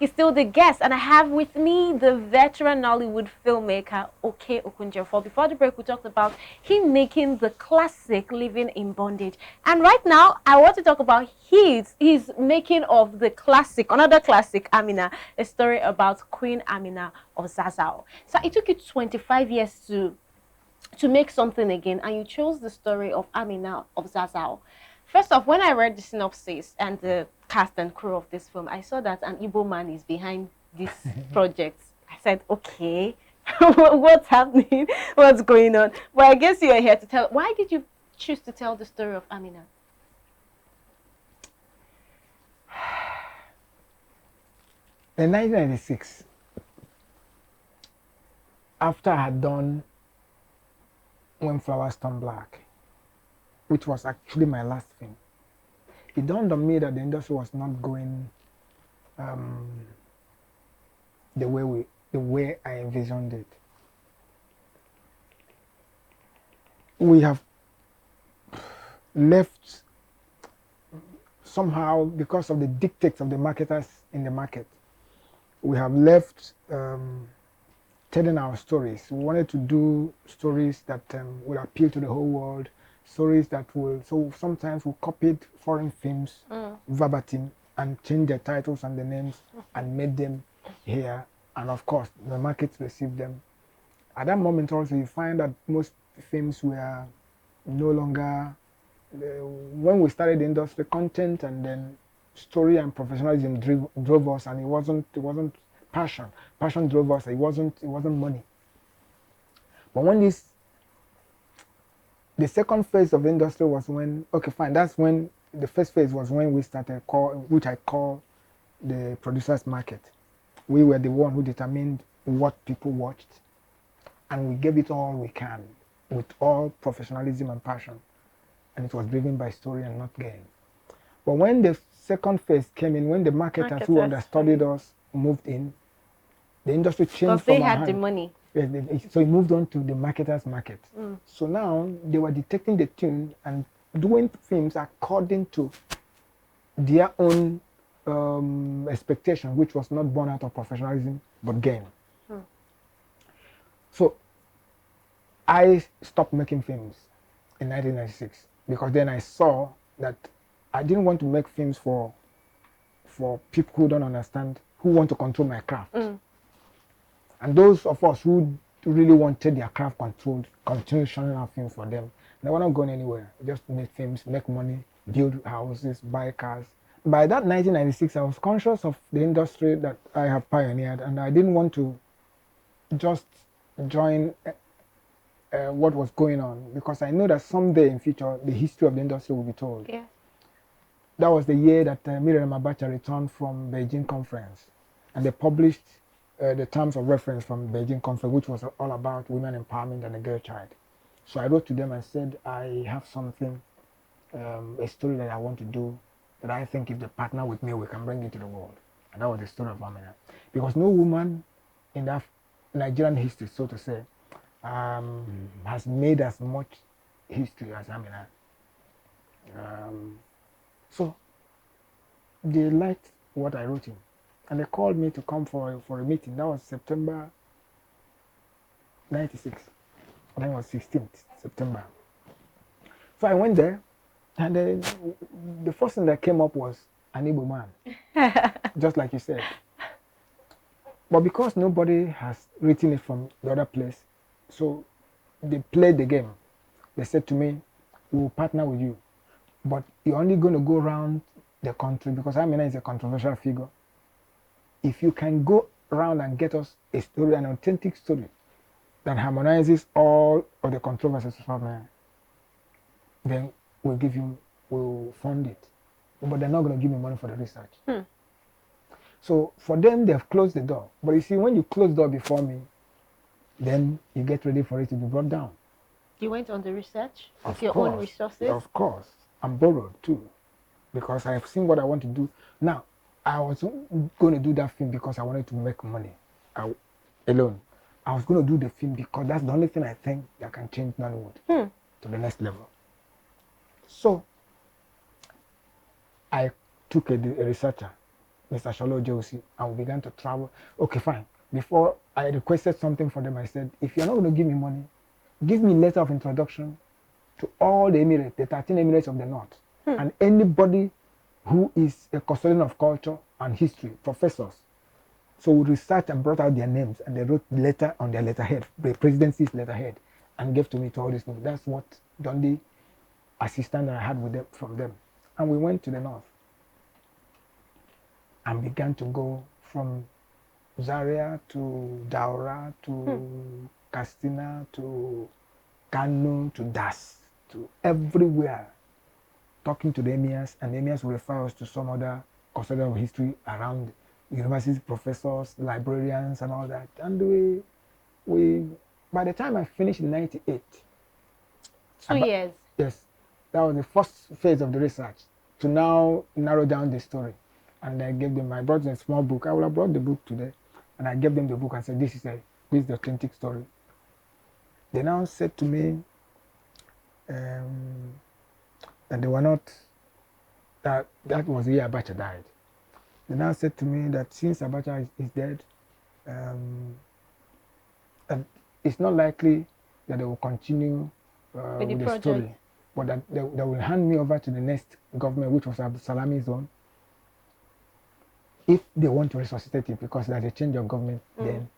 He's still the guest, and I have with me the veteran Nollywood filmmaker, Okey Ogunjiofor. Before the break, we talked about him making the classic Living in Bondage. And right now, I want to talk about his making of the classic, another classic, AMINA, a story about Queen AMINA of Zazzau. So it took you 25 years to make something again, and you chose the story of AMINA of Zazzau. First off, when I read the synopsis and the cast and crew of this film, I saw that an Igbo man is behind this project. I said, okay, what's happening? What's going on? But I guess you're here to tell. Why did you choose to tell the story of AMINA? In 1996, after I had done When Flowers Turn Black, which was actually my last film, it dawned on me that the industry was not going the way I envisioned it. We have left somehow because of the dictates of the marketers in the market. We have left telling our stories. We wanted to do stories that will appeal to the whole world. Stories that will, so sometimes we copied foreign films verbatim and changed their titles and the names and made them here, and of course the markets received them. At that moment also you find that most films were no longer, when we started the industry, content and then story and professionalism drove us, and it wasn't passion drove us. It wasn't money. But when the second phase of the industry was when, okay, fine, that's when the first phase was when we started, which I call the producers market. We were the one who determined what people watched, and we gave it all we can with all professionalism and passion, and it was driven by story and not gain. But when the second phase came in, when the marketers who understudied us moved in, the industry changed from they had the money. So it moved on to the marketers market. So now they were detecting the tune and doing films according to their own expectation, which was not born out of professionalism but gain. So I stopped making films in 1996 because then I saw that I didn't want to make films for people who don't understand, who want to control my craft. And those of us who really wanted their craft controlled continued showing our films for them. They were not going anywhere. Just make films, make money, build houses, buy cars. By that 1996, I was conscious of the industry that I have pioneered, and I didn't want to just join what was going on, because I know that someday in future the history of the industry will be told. Yeah. That was the year that Miriam Abacha returned from Beijing conference, and they published the terms of reference from Beijing conference, which was all about women empowerment and the girl child. So I wrote to them and said, I have something, a story that I want to do, that I think if they partner with me, we can bring it to the world. And that was the story of AMINA. Because no woman in that Nigerian history, so to say, has made as much history as AMINA. So they liked what I wrote in. And they called me to come for a meeting. That was September 96. I think it was 16th September. So I went there, and the first thing that came up was an Igbo man, just like you said. But because nobody has written it from the other place, so they played the game. They said to me, we will partner with you, but you're only going to go around the country, because AMINA is a controversial figure. If you can go around and get us a story, an authentic story that harmonizes all of the controversies from AMINA, then we'll fund it. But they're not going to give me money for the research. So for them, they've closed the door. But you see, when you close the door before me, then you get ready for it to be brought down. You went on the research with your own resources? Of course. I'm borrowed too, because I've seen what I want to do. Now, I was going to do that film because I wanted to make money alone. I was going to do the film because that's the only thing I think that can change Nollywood to the next level. So I took a researcher Mr. Sholo Josie, and we began to travel. Okay, fine. Before I requested something for them, I said, if you're not going to give me money, give me letter of introduction to all the Emirates, the 13 Emirates of the North, and anybody who is a custodian of culture and history, professors. So we researched and brought out their names, and they wrote the letter on their letterhead, the presidency's letterhead, and gave to me to all these people. That's what Dundee assistant that I had with them from them. And we went to the north and began to go from Zaria to Daura to Castina to Kano to Das to everywhere, talking to the emirs, and the emirs will refer us to some other custodian of history around, university professors, librarians, and all that. And we by the time I finished in '98, 2 years. Yes, that was the first phase of the research to now narrow down the story. And I gave them, I brought them a small book. I would have brought the book today, and I gave them the book and said, this is the authentic story. They now said to me that they were not, that was the year Abacha died. They now said to me that since Abacha is dead, and it's not likely that they will continue with the story, but that they will hand me over to the next government, which was Salami's own, if they want to resuscitate it, because there's a change of government then.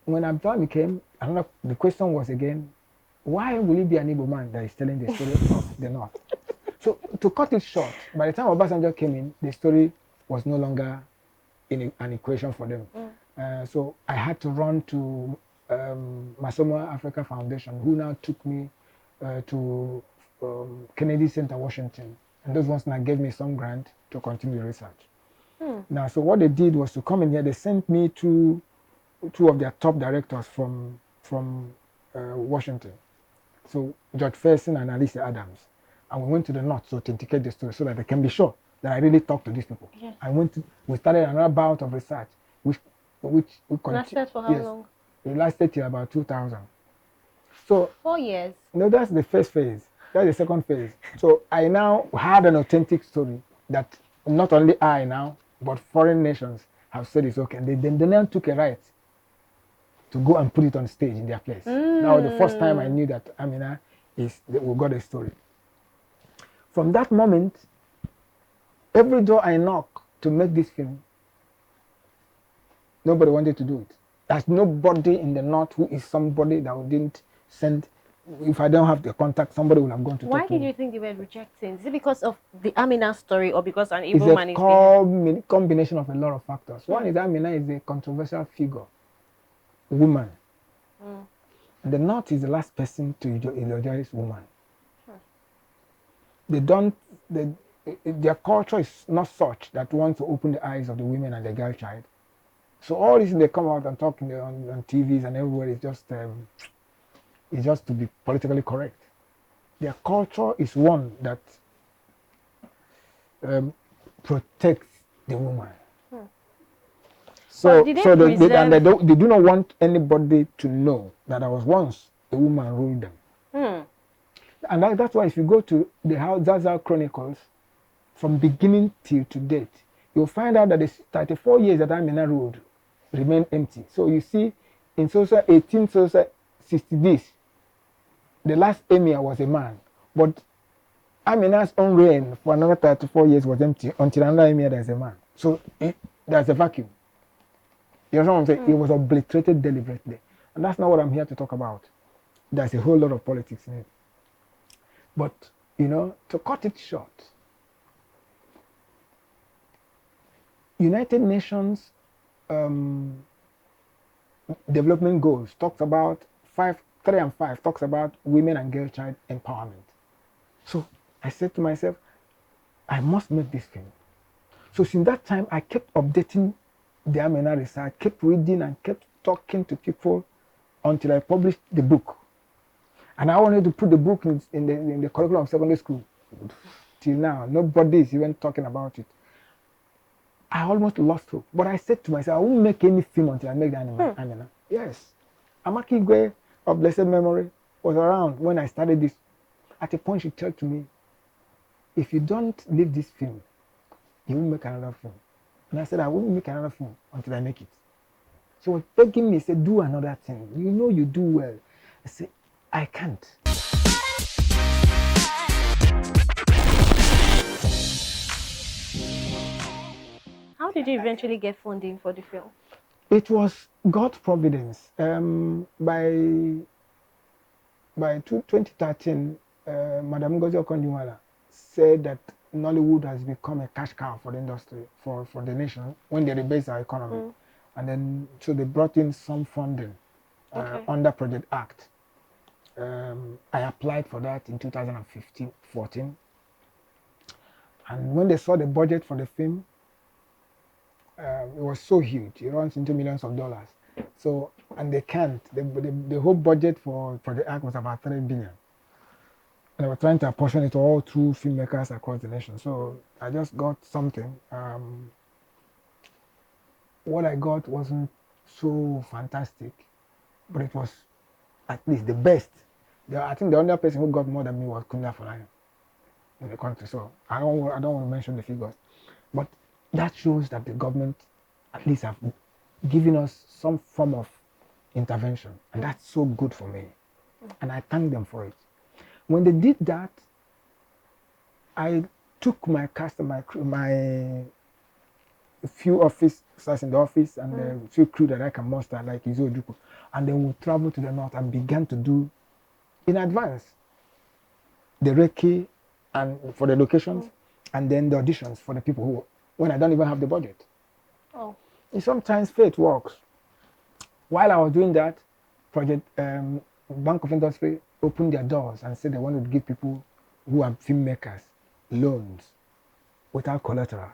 When Abdullah came, the question was again, why will it be an Igbo man that is telling the story of the North? So to cut it short, by the time Obasanjo came in, the story was no longer in an equation for them. So I had to run to Masomo Africa Foundation, who now took me to Kennedy Center, Washington. And those ones now gave me some grant to continue the research. Now, so what they did was to come in here, they sent me to two of their top directors from Washington. So George Ferguson and Alicia Adams. And we went to the North to authenticate the story so that they can be sure that I really talked to these people. Yes. We started another bout of research, which lasted for how long? It lasted till about 2000. So 4 years. No, that's the first phase. That's the second phase. So I now had an authentic story that not only I now, but foreign nations have said it's okay. They now took a right to go and put it on stage in their place. Now the first time I knew that AMINA we got a story. From that moment, every door I knock to make this film, nobody wanted to do it. There's nobody in the North who is somebody that we didn't send. If I don't have the contact, somebody will have gone to talk to me. Why did you think they were rejecting? Is it because of the AMINA story or because an Igbo man is behind? It's a combination of a lot of factors. One is AMINA is a controversial figure, a woman. And the North is the last person to eulogize woman. Their culture is not such that wants to open the eyes of the women and the girl child. So all this they come out and talk on TVs and everywhere is just to be politically correct. Their culture is one that protects the woman. So, they do not want anybody to know that I was once a woman ruled them. And that's why if you go to the Zaza Chronicles, from beginning till to date, you'll find out that the 34 years that AMINA ruled remain empty. So you see, in 1860 this, the last emir was a man, but AMINA's own reign for another 34 years was empty until another emir there's a man. So there's a vacuum. You know what I'm saying? It was obliterated deliberately. And that's not what I'm here to talk about. There's a whole lot of politics in it. But, to cut it short, United Nations development goals talks about 3 and 5 talks about women and girl child empowerment. So I said to myself, I must make this film. So since that time, I kept updating the AMINA research, kept reading and kept talking to people until I published the book. And I wanted to put the book in the curriculum of secondary school. Till now, nobody is even talking about it. I almost lost hope. But I said to myself, I won't make any film until I make the AMINA. Yes. Amaki Igwe of blessed memory was around when I started this. At a point, she told to me, if you don't leave this film, you won't make another film. And I said, I won't make another film until I make it. So he was begging me, he said, do another thing. You know you do well. I said, I can't. How did you eventually get funding for the film? It was God's providence. By 2013, Madam Ngozi Okonjo-Iweala said that Nollywood has become a cash cow for the industry, for the nation, when they rebase our economy. And then, so they brought in some funding under Project Act. I applied for that in 2014. And when they saw the budget for the film, it was so huge. It runs into millions of dollars. So, and they can't. The whole budget for the act was about 3 billion. And they were trying to apportion it all through filmmakers across the nation. So I just got something. What I got wasn't so fantastic, but it was at least the best. I think the only person who got more than me was Kunda Folayan in the country. So I don't want to mention the figures, but that shows that the government at least have given us some form of intervention, and that's so good for me, and I thank them for it. When they did that, I took my cast and my few officers in the office and a few crew that I can muster, like Izo Ojukwu, and then we travel to the north and began to do in advance the recce and for the locations, and then the auditions for the people who, when I don't even have the budget. Oh. And sometimes fate works. While I was doing that, Bank of Industry opened their doors and said they wanted to give people who are filmmakers loans without collateral,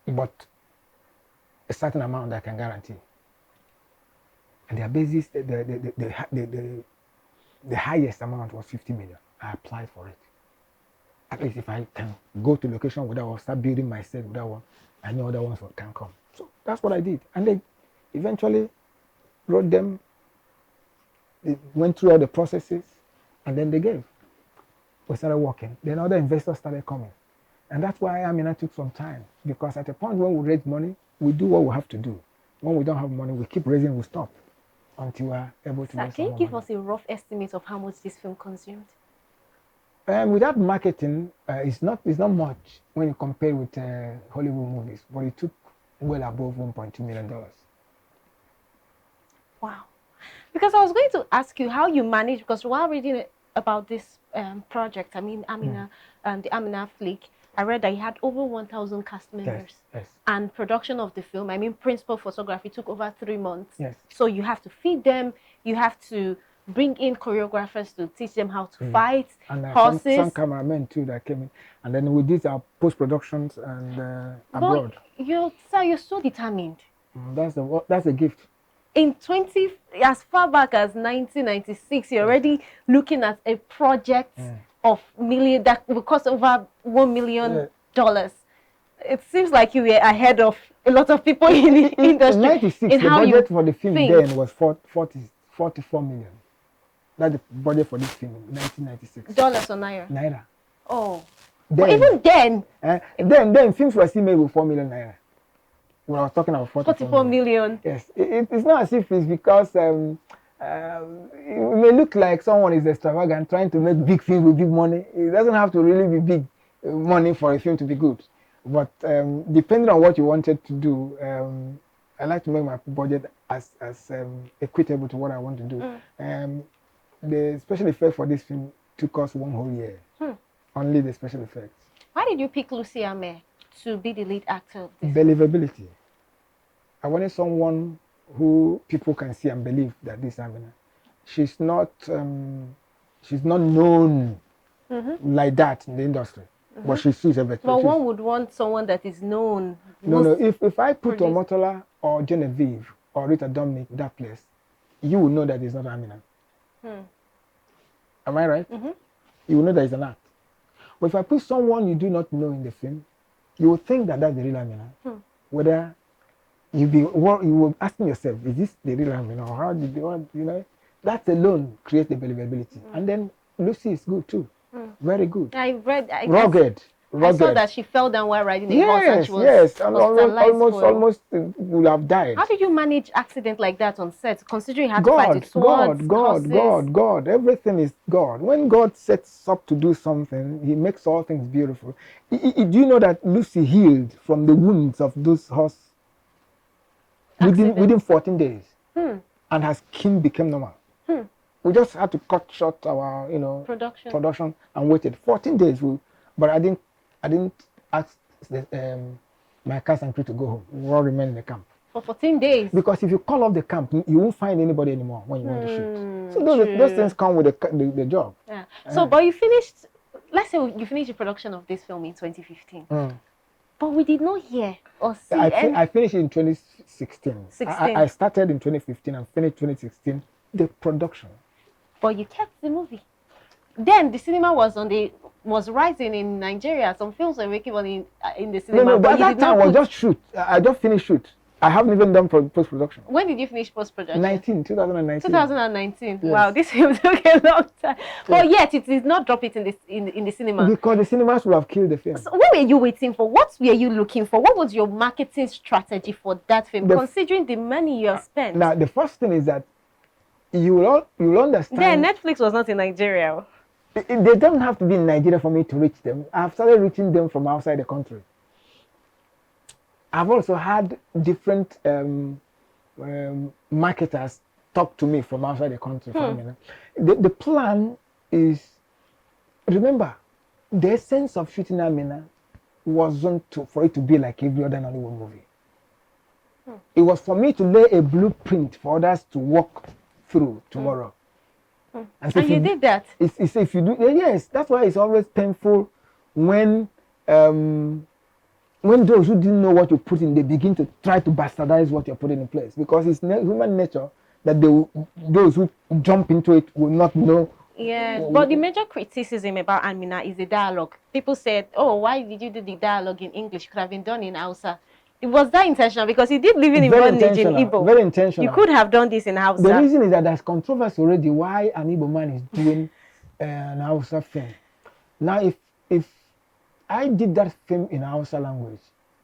but a certain amount that I can guarantee. And their basis, the highest amount was 50 million. I applied for it. At least if I can go to location without one, start building myself with that one, I know other ones can come. So that's what I did. And they eventually wrote them, they went through all the processes, and then they gave. We started working. Then other investors started coming. And that's why AMINA took some time, because at a point when we raise money, we do what we have to do. When we don't have money, we keep raising, we stop until we are able to raise Can you more give money. us a rough estimate of how much this film consumed? Without marketing, it's not much when you compare with Hollywood movies, but it took well above $1.2 million. Wow. Because I was going to ask you how you manage, because while reading about this project, I mean, AMINA, the AMINA flick, I read that you had over 1,000 cast members. Yes. And production of the film, I mean, principal photography took over 3 months. Yes. So you have to feed them, you have to bring in choreographers to teach them how to fight, and horses. some cameramen too that came in. And then we did our post-productions and abroad. You're so determined. That's the gift. As far back as 1996, you're already looking at a project of that will cost over $1 million. It seems like you were ahead of a lot of people in the industry. In 96, the budget for the film then was 44 million. That's the budget for this film in 1996. Dollars or naira? Naira. Oh. Then, but even then, then films were still made with 4 million naira. When I was talking about 44 million. Yes, it's not as if it's because it may look like someone is extravagant trying to make big films with big money. It doesn't have to really be big money for a film to be good. But depending on what you wanted to do, I like to make my budget as equitable to what I want to do. The special effects for this film took us 1 whole year. Only the special effects. Why did you pick Lucy Ame to be the lead actor of this? Believability. I wanted someone who people can see and believe that this AMINA. She's not known like that in the industry, but she sees everything. But one would want someone that is known. No. If I put Omotola or Genevieve or Rita Dominic in that place, you will know that it's not AMINA. Am I right? You will know that it's an act. But if I put someone you do not know in the film, you will think that that's the real AMINA. Whether you will asking yourself, is this the real AMINA, or how did they want, that alone creates the believability. And then Lucy is good too. Very good. I read. Rugged. rugged. I saw that she fell down while riding a horse and she was almost would have died. How did you manage accident like that on set, considering you had to fight with swords, God. Everything is God. When God sets up to do something, He makes all things beautiful. Do you know that Lucy healed from the wounds of those horse within 14 days, and her skin became normal? We just had to cut short our, production and waited 14 days. But I didn't ask my cast and crew to go home. We all remained in the camp for 14 days. Because if you call off the camp, you won't find anybody anymore when you want to shoot. So those things come with the job. Yeah. So, but you finished. Let's say you finished the production of this film in 2015. But we did not hear or see. I finished in 2016. I started in 2015 and finished 2016 the production. But you kept the movie. Then the cinema was rising in Nigeria. Some films were making money in the cinema. No, but that time was just shoot. I just finished shoot. I haven't even done post-production. When did you finish post-production? 2019. 2019. Yes. Wow, this film took a long time. But yet it did not drop it in the cinema. Because the cinemas would have killed the film. So what were you waiting for? What were you looking for? What was your marketing strategy for that film, considering the money you have spent? Now, the first thing is that you will understand. Then Netflix was not in Nigeria. They don't have to be in Nigeria for me to reach them. I've started reaching them from outside the country. I've also had different marketers talk to me from outside the country. The plan is, remember, the essence of shooting AMINA wasn't for it to be like every other Nollywood movie. It was for me to lay a blueprint for others to walk through tomorrow. And so you did that. It's if you do, yes. That's why it's always painful when those who didn't know what you put in, they begin to try to bastardize what you're putting in place, because it's human nature that those who jump into it will not know. Yes, but the major criticism about AMINA is the dialogue. People said, "Oh, why did you do the dialogue in English? It could have been done in Hausa." It was that intentional, because you did live in bondage in Igbo. Very intentional. You could have done this in Hausa. The reason is that there's controversy already why an Igbo man is doing an Hausa film. Now, if I did that film in Hausa language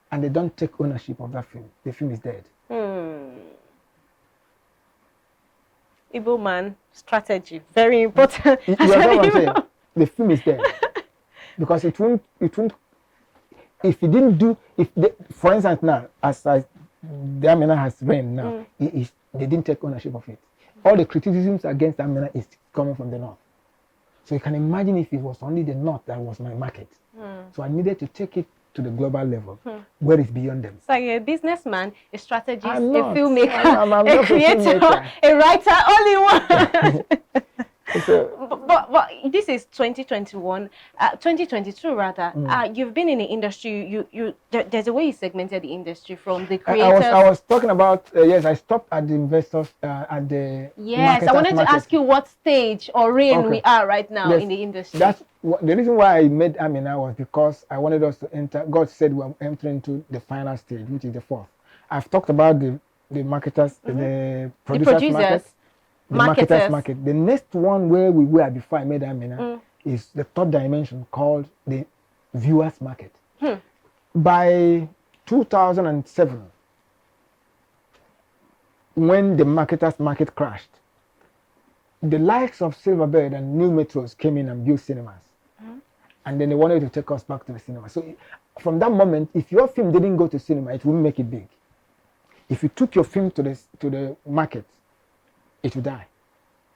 and they don't take ownership of that film, the film is dead. Igbo man strategy, very important. You know what I'm saying? The film is dead because it won't. If you didn't do, for instance, now as the AMINA has reigned now, they didn't take ownership of it. All the criticisms against AMINA is coming from the north. So you can imagine if it was only the north that was my market. So I needed to take it to the global level, where it's beyond them. So you're a businessman, a strategist, a not. filmmaker, I'm a creator, a writer, all in one. But this is 2021, 2022 rather. You've been in the industry. There's a way you segmented the industry from the creators. I was talking about yes. I stopped at the investors at the I wanted to ask you what stage or reign we are right now in the industry. That's the reason why I made AMINA was because I wanted us to enter. God said we're entering into the final stage, which is the fourth. I've talked about the marketers, the producers market. The marketers market. The next one where we were before I made AMINA is the third dimension called the viewers market. By 2007, when the marketers market crashed, the likes of Silverbird and New Metros came in and built cinemas. And then they wanted to take us back to the cinema. So from that moment, if your film didn't go to cinema, it wouldn't make it big. If you took your film to the market, it will die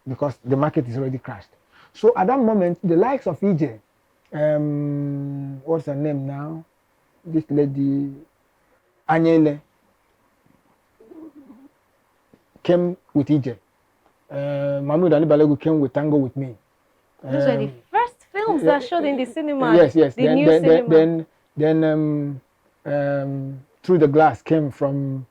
because the market is already crashed. So at that moment, the likes of EJ, what's her name now? This lady, Anyele, came with EJ. Mahmoud Ali Balogu came with Tango with Me. Those were the first films that showed in the cinema. Yes. The new cinema. Then Through the Glass came from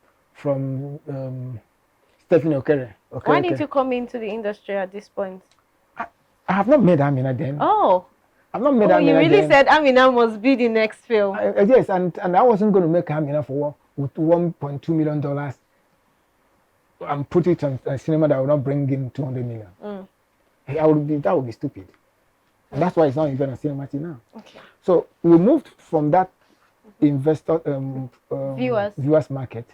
Stephanie Okere. Why did you come into the industry at this point? I have not made AMINA then. Oh. I've not made AMINA you really then. said AMINA must be the next film. Yes, and I wasn't going to make AMINA with $1.2 million and put it on a cinema that would not bring in 200 million. That would be stupid. That's why it's not even a cinema now. Okay. So we moved from that investor viewers market.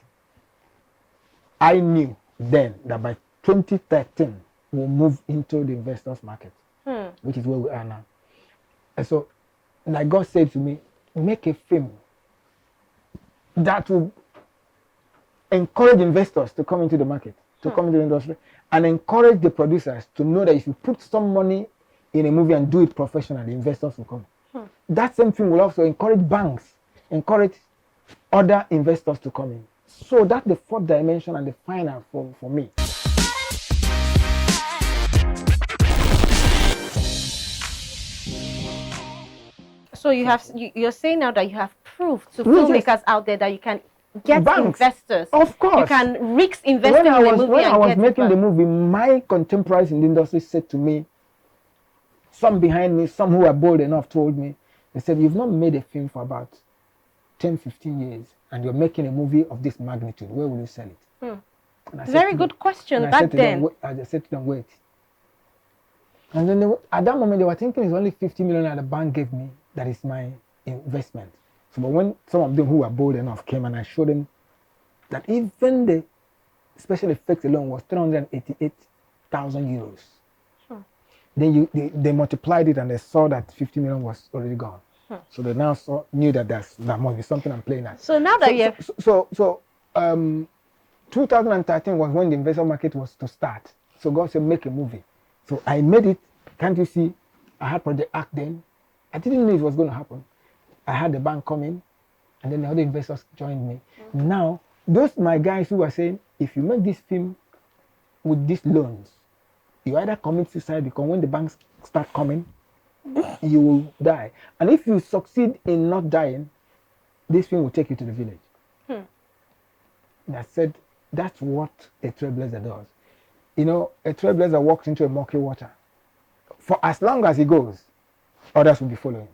I knew then that by 2013 we'll move into the investors market, which is where we are now. And so, like God said to me, make a film that will encourage investors to come into the market, to come into the industry, and encourage the producers to know that if you put some money in a movie and do it professionally, investors will come. That same thing will also encourage banks, encourage other investors to come in. So that's the fourth dimension and the final for me. So you're saying now that you have proof to filmmakers out there that you can get banks, investors. Of course. You can risk investing in a movie. When I was making the movie, my contemporaries in the industry said to me, some behind me, some who are bold enough told me, they said, you've not made a film for about 10, 15 years and you're making a movie of this magnitude. Where will you sell it? Very good question back then. I just said to them, wait. And then at that moment, they were thinking it's only 50 million that the bank gave me. That is my investment. So, but when some of them who were bold enough came and I showed them that even the special effects alone was 388,000 euros. Then they multiplied it and they saw that 50 million was already gone. So they now knew that that must be something I'm playing at. So now that you have... So 2013 was when the investor market was to start. So God said, make a movie. So I made it. Can't you see? I had Project Act then. I didn't know it was going to happen. I had the bank come in, and then the other investors joined me. Now, those my guys who were saying, if you make this film with these loans, you either commit suicide because when the banks start coming, you will die. And if you succeed in not dying, this film will take you to the village. And I said, that's what a trailblazer does. You know, a trailblazer walks into a murky water. For as long as he goes, others will be following.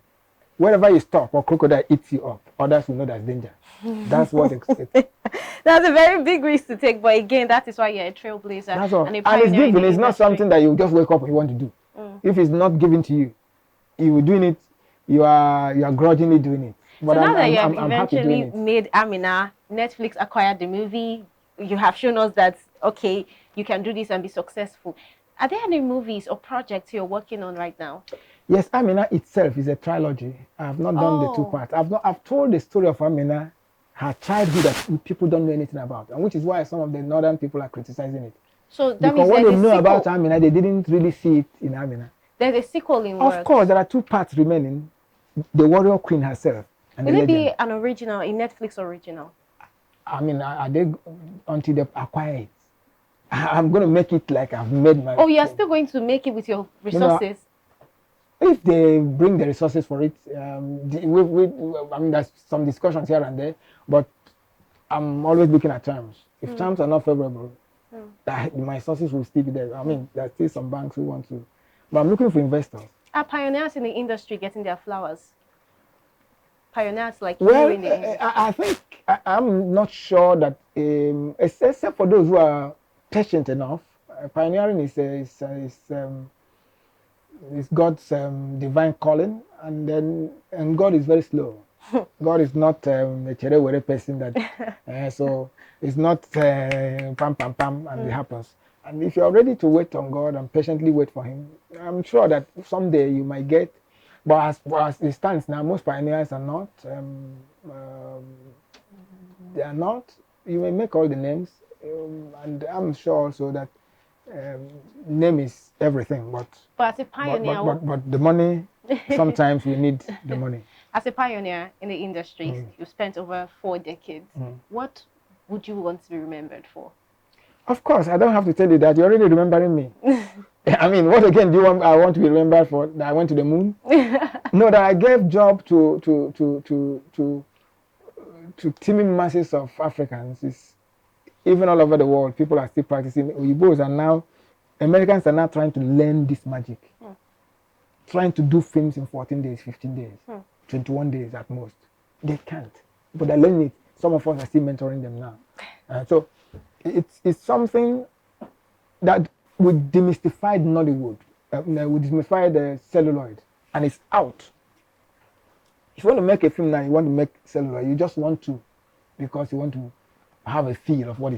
Wherever you stop or crocodile eats you up, others will know there's danger. That's what That's a very big risk to take, but again, that is why you're a trailblazer. That's all. And it's given. It's not something that you just wake up and you want to do. If it's not given to you, you are doing it. You are grudgingly doing it. But so now that you have eventually made AMINA, Netflix acquired the movie. You have shown us that okay, you can do this and be successful. Are there any movies or projects you're working on right now? Yes, AMINA itself is a trilogy. I have not done the two parts. I've told the story of AMINA, her childhood that people don't know anything about, and which is why some of the northern people are criticizing it. So that because means what they know about AMINA, they didn't really see it in AMINA. There's a sequel in work. Of course, there are two parts remaining. The warrior queen herself. And will it be an original, a Netflix original? I mean, are they until they acquire it? I'm going to make it like I've made my... Oh, you're still going to make it with your resources? You know, if they bring the resources for it, I mean, there's some discussions here and there, but I'm always looking at terms. If terms are not favorable, my sources will still be there. I mean, there's still some banks who want to, but I'm looking for investors. Are pioneers in the industry getting their flowers? Pioneers like you in the industry? I think, I'm not sure that, except for those who are patient enough, pioneering is God's divine calling, and God is very slow. God is not a cherry person that, so it's not pam pam pam and it happens. And if you're ready to wait on God and patiently wait for Him, I'm sure that someday you might get. But as it stands now, most pioneers are not. They are not. You may make all the names, and I'm sure also that name is everything. But as a pioneer, but the money. Sometimes we need the money. As a pioneer in the industry, you've spent over 4 decades. What would you want to be remembered for? Of course, I don't have to tell you that. You're already remembering me. I mean, what again do you want? I want to be remembered for that I went to the moon. No, that I gave job to teeming masses of Africans. It's, even all over the world, people are still practicing. Igbos are now, Americans are now trying to learn this magic. Trying to do films in 14 days, 15 days, 21 days at most. They can't, but they're learning it. Some of us are still mentoring them now. So it's something that would demystify Nollywood, would demystify the celluloid. and it's out. If you want to make a film now, you want to make cellular, you just want to, because you want to have a feel of what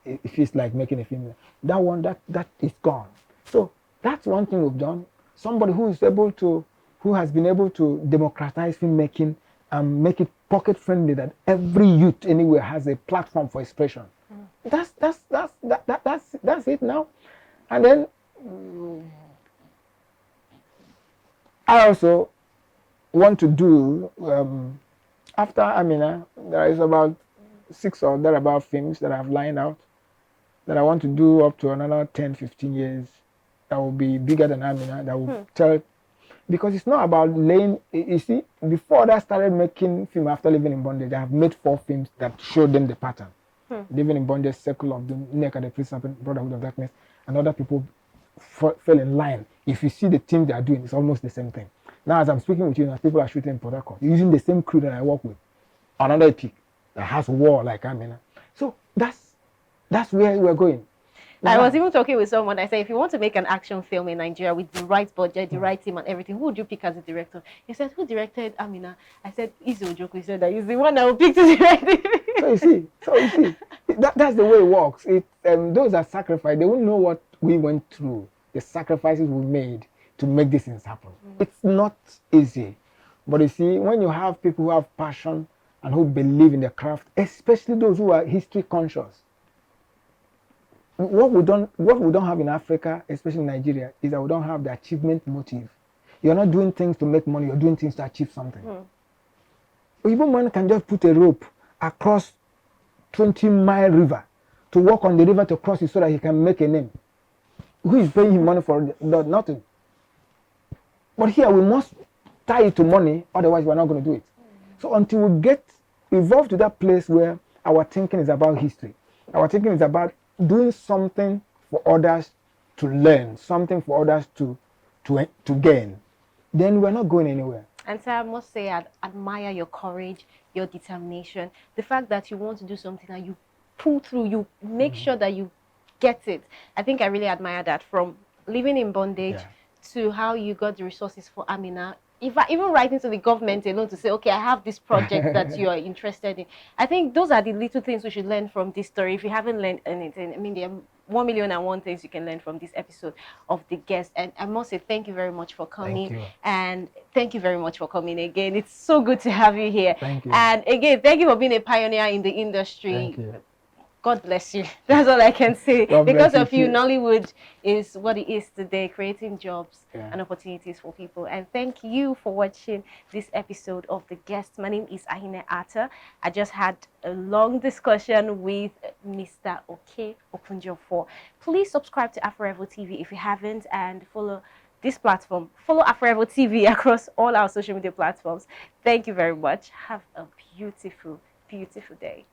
it feels like making a film. That one, that is gone. So that's one thing we've done. Somebody who has been able to democratize filmmaking and make it pocket friendly, that every youth anywhere has a platform for expression. That's it now. And then I also want to do, after AMINA, there is about 6 or thereabout films that I've lined out that I want to do up to another 10, 15 years that will be bigger than AMINA, that will tell, because it's not about laying, you see, before I started making film after living in bondage, I have made 4 films that showed them the pattern. Living in bondage, Circle of the Neck and the Priest Serpent, Brotherhood of Darkness, and other people fell in line. If you see the thing they are doing, it's almost the same thing. Now, as I'm speaking with you, now people are shooting in Port Harcourt using the same crew that I work with. Another epic that has war like AMINA. So that's where we're going. I was even talking with someone. I said, if you want to make an action film in Nigeria with the right budget, the right team and everything, who would you pick as a director? He said, who directed AMINA? I said, Igbo Ojoko. He said that he's the one that will pick to direct it. So you see, that's the way it works. Those that sacrifice, they won't know what we went through, the sacrifices we made to make these things happen. It's not easy. But you see, when you have people who have passion and who believe in the craft, especially those who are history conscious, what we don't have in Africa, especially in Nigeria, is that we don't have the achievement motive. You're not doing things to make money, you're doing things to achieve something. Igbo man can just put a rope across 20-mile river to walk on the river to cross it so that he can make a name. Who is paying him money for nothing? But here we must tie it to money, otherwise we're not going to do it. So until we get evolved to that place where our thinking is about history, our thinking is about doing something for others to learn, something for others to gain, then we're not going anywhere. And so I must say, I admire your courage, your determination, the fact that you want to do something and you pull through, you make sure that you get it. I think I really admire that, from living in bondage to how you got the resources for AMINA. Even writing to the government alone to say, okay, I have this project that you are interested in. I think those are the little things we should learn from this story. If you haven't learned anything, I mean, there are 1,000,001 things you can learn from this episode of The Guest. And I must say, thank you very much for coming. Thank you. And thank you very much for coming again. It's so good to have you here. Thank you. And again, thank you for being a pioneer in the industry. Thank you. God bless you. That's all I can say. God Because bless of you, Nollywood is what it is today, creating jobs and opportunities for people. And thank you for watching this episode of The Guest. My name is Ahine Atta. I just had a long discussion with Mr. Okey Ogunjiofor. Please subscribe to AFOREVO TV if you haven't, and follow this platform. Follow AFOREVO TV across all our social media platforms. Thank you very much. Have a beautiful, beautiful day.